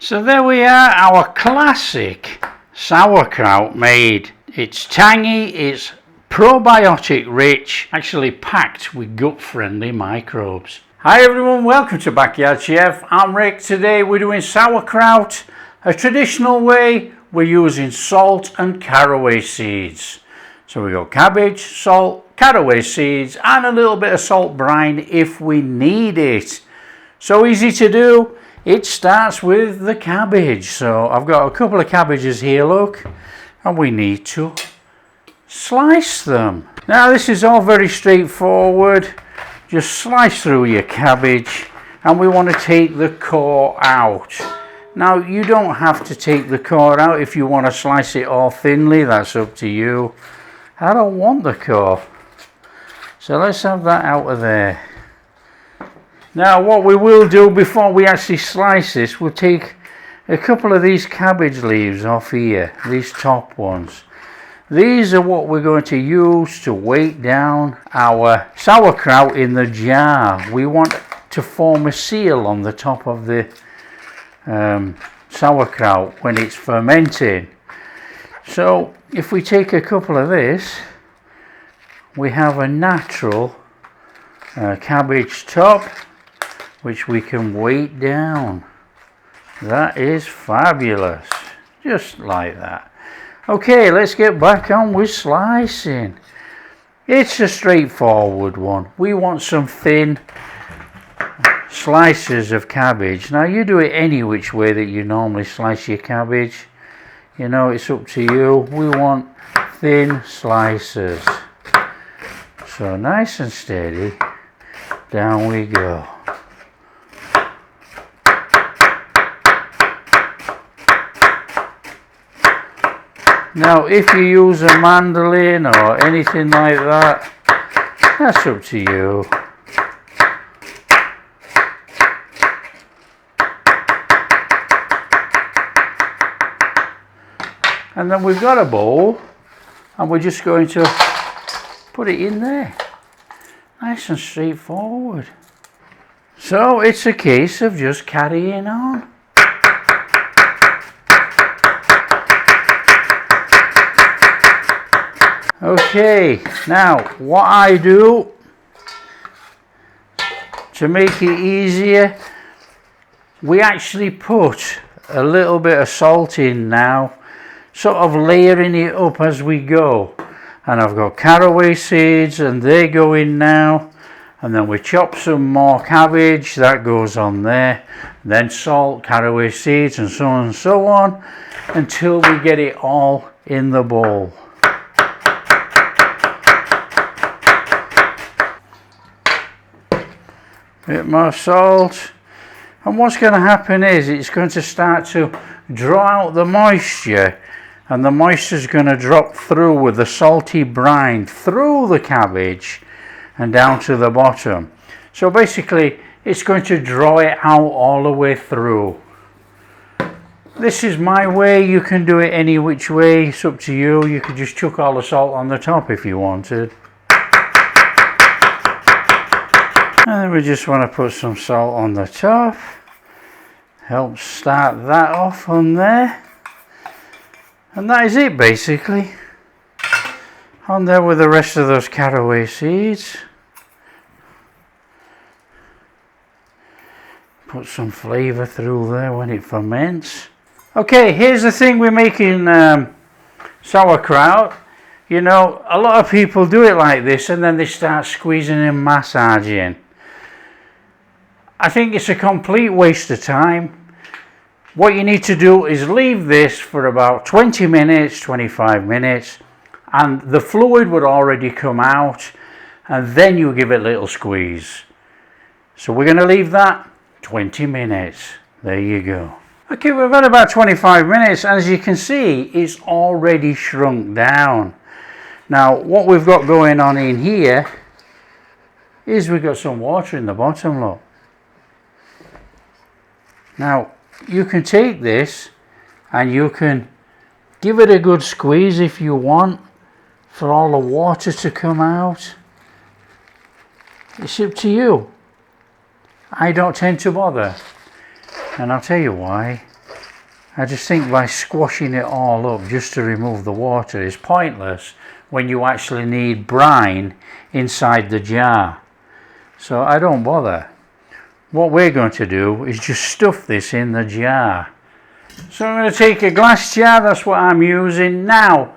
So there we are, our classic sauerkraut made. It's tangy, it's probiotic rich, actually packed with gut friendly microbes. Hi everyone, welcome to Backyard Chef. I'm Rick. Today we're doing sauerkraut, a traditional way. We're using salt and caraway seeds. So we got cabbage, salt, caraway seeds and a little bit of salt brine if we need it. So easy to do. It starts with the cabbage. So I've got a couple of cabbages here, look, and we need to slice them. Now this is all very straightforward. Just slice through your cabbage and we want to take the core out. Now you don't have to take the core out if you want to slice it all thinly, that's up to you. I don't want the core. So let's have that out of there. Now what we will do before we actually slice this, we'll take a couple of these cabbage leaves off here, these top ones. These are what we're going to use to weight down our sauerkraut in the jar. We want to form a seal on the top of the sauerkraut when it's fermenting. So if we take a couple of this, we have a natural cabbage top which we can weight down. That is fabulous, just like that. Okay, let's get back on with slicing. It's a straightforward one. We want some thin slices of cabbage. Now you do it any which way that you normally slice your cabbage. You know, it's up to you. We want thin slices. So nice and steady, down we go. Now if you use a mandolin or anything like that, that's up to you. And then we've got a bowl and we're just going to put it in there. Nice and straightforward. So it's a case of just carrying on. Okay, now what I do to make it easier, we actually put a little bit of salt in now, sort of layering it up as we go. And I've got caraway seeds and they go in now, and then we chop some more cabbage, that goes on there, then salt, caraway seeds and so on until we get it all in the bowl. Bit more salt, and what's going to happen is it's going to start to draw out the moisture, and the moisture is going to drop through with the salty brine through the cabbage and down to the bottom. So basically it's going to draw it out all the way through. This is my way. You can do it any which way, it's up to you. You could just chuck all the salt on the top if you wanted. And then we just want to put some salt on the top. Help start that off on there. And that is it basically. On there with the rest of those caraway seeds. Put some flavour through there when it ferments. Okay, here's the thing we're making sauerkraut. You know, a lot of people do it like this and then they start squeezing and massaging. I think it's a complete waste of time. What you need to do is leave this for about 20 minutes, 25 minutes, and the fluid would already come out, and then you give it a little squeeze. So we're going to leave that 20 minutes. There you go. Okay, we've had about 25 minutes, and as you can see, it's already shrunk down. Now, what we've got going on in here is we've got some water in the bottom, look. Now you can take this and you can give it a good squeeze if you want for all the water to come out. It's up to you. I don't tend to bother, and I'll tell you why. I just think by squashing it all up just to remove the water is pointless when you actually need brine inside the jar. So I don't bother. What we're going to do is just stuff this in the jar. So I'm going to take a glass jar, that's what I'm using now.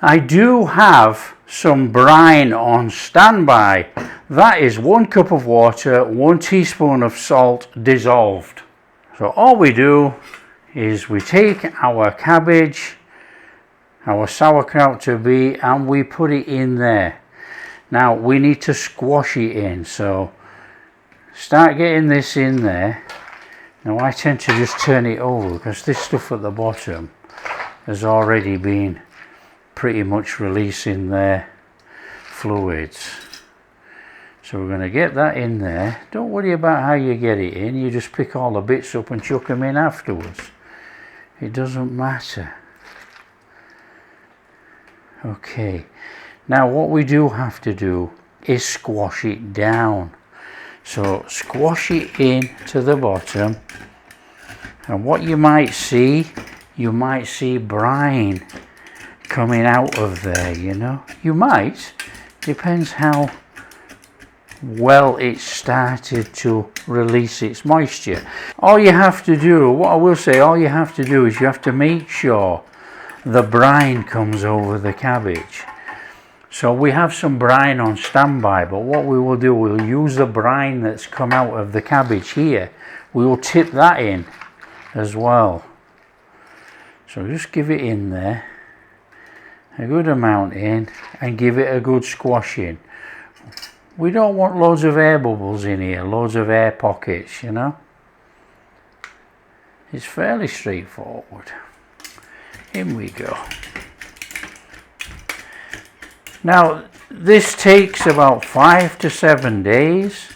I do have some brine on standby. That is 1 cup of water, 1 teaspoon of salt dissolved. So all we do is we take our cabbage, our sauerkraut to be, and we put it in there. Now we need to squash it in, so start getting this in there. Now I tend to just turn it over because this stuff at the bottom has already been pretty much releasing their fluids. So we're going to get that in there. Don't worry about how you get it in, you just pick all the bits up and chuck them in afterwards. It doesn't matter. Okay, now what we do have to do is squash it down. So squash it in to the bottom, and what you might see brine coming out of there, you know. You might, depends how well it's started to release its moisture. All you have to do, what I will say, all you have to do is you have to make sure the brine comes over the cabbage. So we have some brine on standby, but what we will do, we'll use the brine that's come out of the cabbage here. We will tip that in as well. So just give it in there, a good amount in, and give it a good squashing. We don't want loads of air bubbles in here, loads of air pockets, you know. It's fairly straightforward. In we go. Now this takes about 5 to 7 days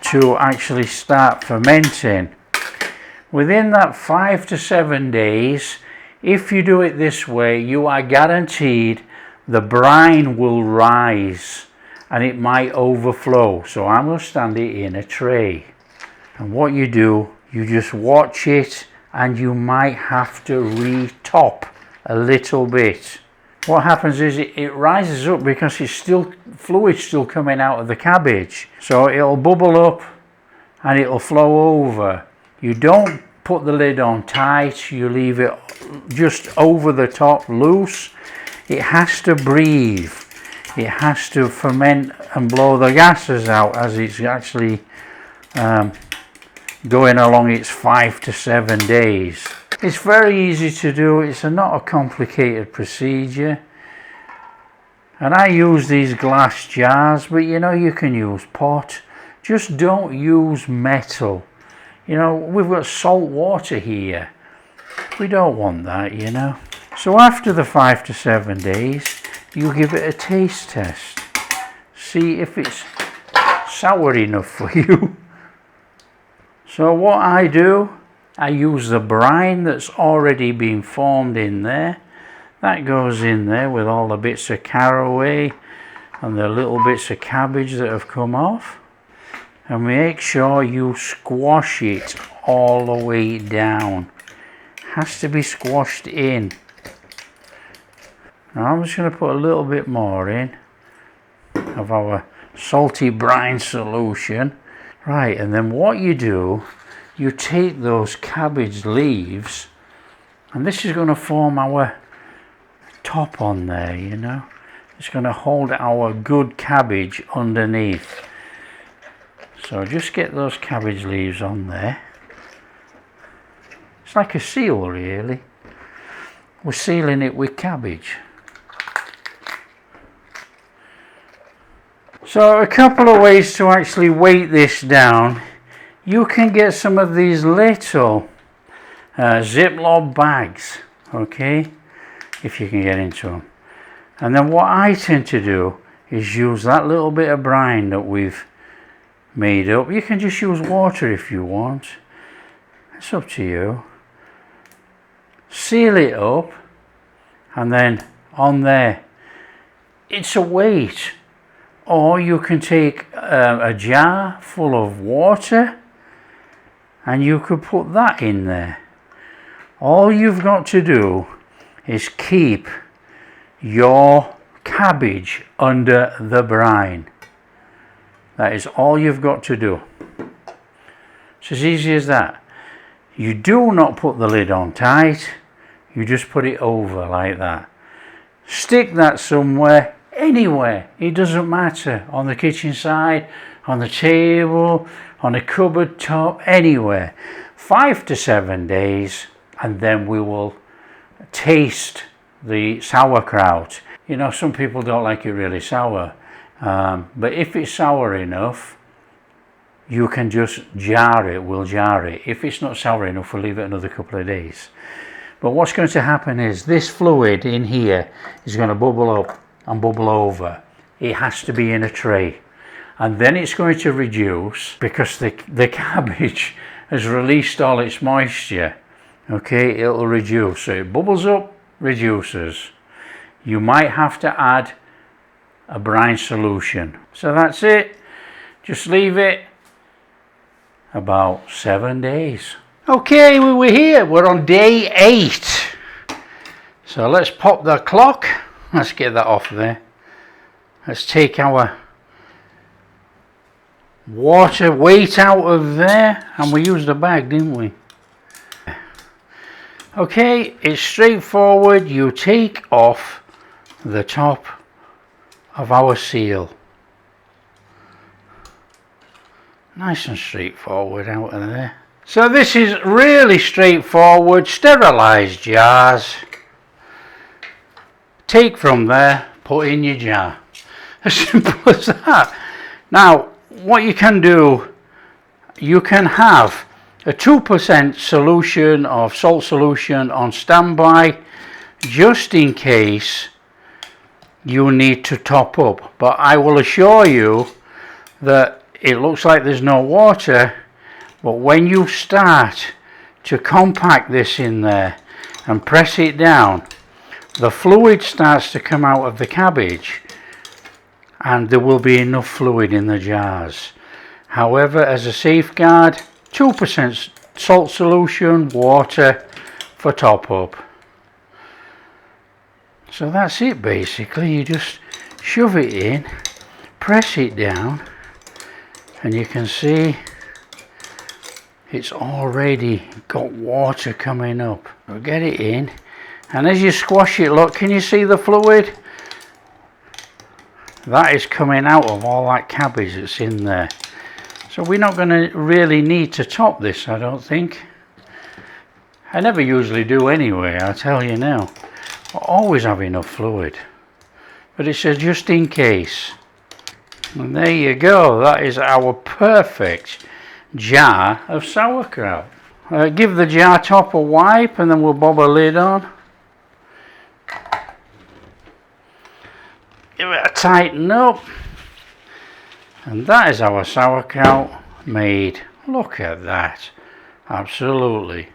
to actually start fermenting. Within that 5 to 7 days, if you do it this way, you are guaranteed the brine will rise and it might overflow. So I'm going to stand it in a tray, and what you do, you just watch it, and you might have to re-top a little bit. What happens is it rises up because it's still fluid still coming out of the cabbage, so it'll bubble up and it'll flow over. You don't put the lid on tight, you leave it just over the top loose. It has to breathe, it has to ferment and blow the gases out as it's actually going along its 5 to 7 days. It's very easy to do, it's not a complicated procedure. And I use these glass jars, but you know, you can use pot. Just don't use metal. You know, we've got salt water here. We don't want that, you know. So after the 5 to 7 days, you give it a taste test. See if it's sour enough for you. So what I do, I use the brine that's already been formed in there. That goes in there with all the bits of caraway and the little bits of cabbage that have come off. And make sure you squash it all the way down. Has to be squashed in. Now I'm just going to put a little bit more in of our salty brine solution. Right, and then what you do, you take those cabbage leaves, and this is going to form our top on there, you know. It's going to hold our good cabbage underneath. So just get those cabbage leaves on there. It's like a seal, really. We're sealing it with cabbage. So a couple of ways to actually weight this down. You can get some of these little Ziploc bags, okay, if you can get into them. And then what I tend to do is use that little bit of brine that we've made up. You can just use water if you want. It's up to you. Seal it up, and then on there, it's a weight. Or you can take a jar full of water and you could put that in there. All you've got to do is keep your cabbage under the brine. That is all you've got to do. It's as easy as that. You do not put the lid on tight, you just put it over like that. Stick that somewhere, anywhere, it doesn't matter, on the kitchen side, on the table, on a cupboard top, anywhere. 5 to 7 days, and then we will taste the sauerkraut. You know, some people don't like it really sour, but if it's sour enough, you can just jar it, we'll jar it. If it's not sour enough, we'll leave it another couple of days. But what's going to happen is this fluid in here is going to bubble up and bubble over. It has to be in a tray. And then it's going to reduce because the cabbage has released all its moisture. Okay, it'll reduce. So it bubbles up, reduces. You might have to add a brine solution. So that's it. Just leave it about 7 days. Okay, we're here. We're on day 8. So let's pop the clock. Let's get that off there. Let's take our water weight out of there, and we used a bag, didn't we? Okay, it's straightforward. You take off the top of our seal. Nice and straightforward out of there. So this is really straightforward. Sterilised jars. Take from there, put in your jar. As simple as that. Now, what you can do, you can have a 2% solution of salt solution on standby, just in case you need to top up. But I will assure you that it looks like there's no water, but when you start to compact this in there and press it down, the fluid starts to come out of the cabbage, and there will be enough fluid in the jars. However, as a safeguard, 2% salt solution, water for top up. So that's it basically. You just shove it in, press it down, and you can see it's already got water coming up. We'll get it in, and as you squash it, look, can you see the fluid? That is coming out of all that cabbage that's in there. So we're not going to really need to top this, I don't think. I never usually do anyway, I'll tell you now. I always have enough fluid, but it's a just in case. And there you go, that is our perfect jar of sauerkraut. Give the jar top a wipe, and then we'll bob a lid on. Give it a tighten up, and that is our sauerkraut made. Look at that, absolutely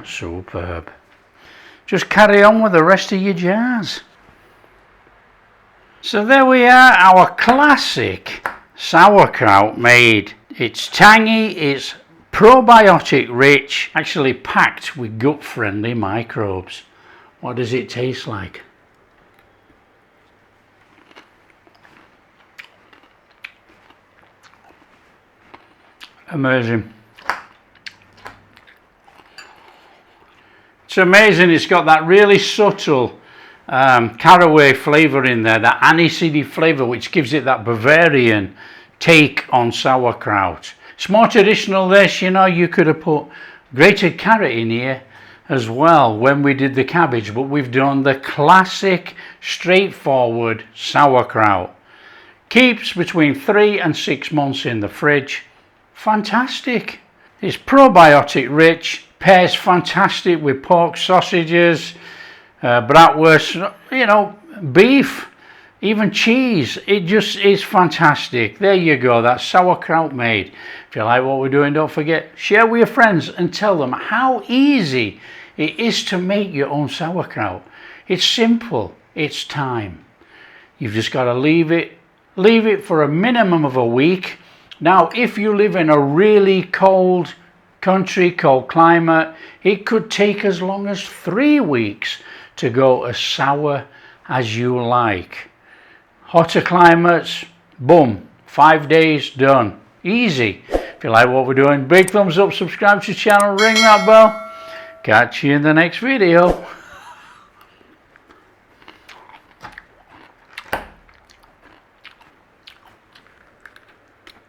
superb. Just carry on with the rest of your jars. So there we are, our classic sauerkraut made. It's tangy, it's probiotic-rich, actually packed with gut-friendly microbes. What does it taste like? Amazing. It's amazing. It's got that really subtle caraway flavour in there, that anise-y flavour, which gives it that Bavarian take on sauerkraut. It's more traditional this, you know. You could have put grated carrot in here as well when we did the cabbage, but we've done the classic straightforward sauerkraut. Keeps between 3 and 6 months in the fridge. Fantastic. It's probiotic rich, pairs fantastic with pork sausages, bratwurst, you know, beef, even cheese. It just is fantastic. There you go, that's sauerkraut made. If you like what we're doing, don't forget, share with your friends and tell them how easy it is to make your own sauerkraut. It's simple, it's time. You've just got to leave it for a minimum of a week. Now, if you live in a really cold country, cold climate, it could take as long as 3 weeks to go as sour as you like. Hotter climates, boom, 5 days, done. Easy. If you like what we're doing, big thumbs up, subscribe to the channel, ring that bell. Catch you in the next video.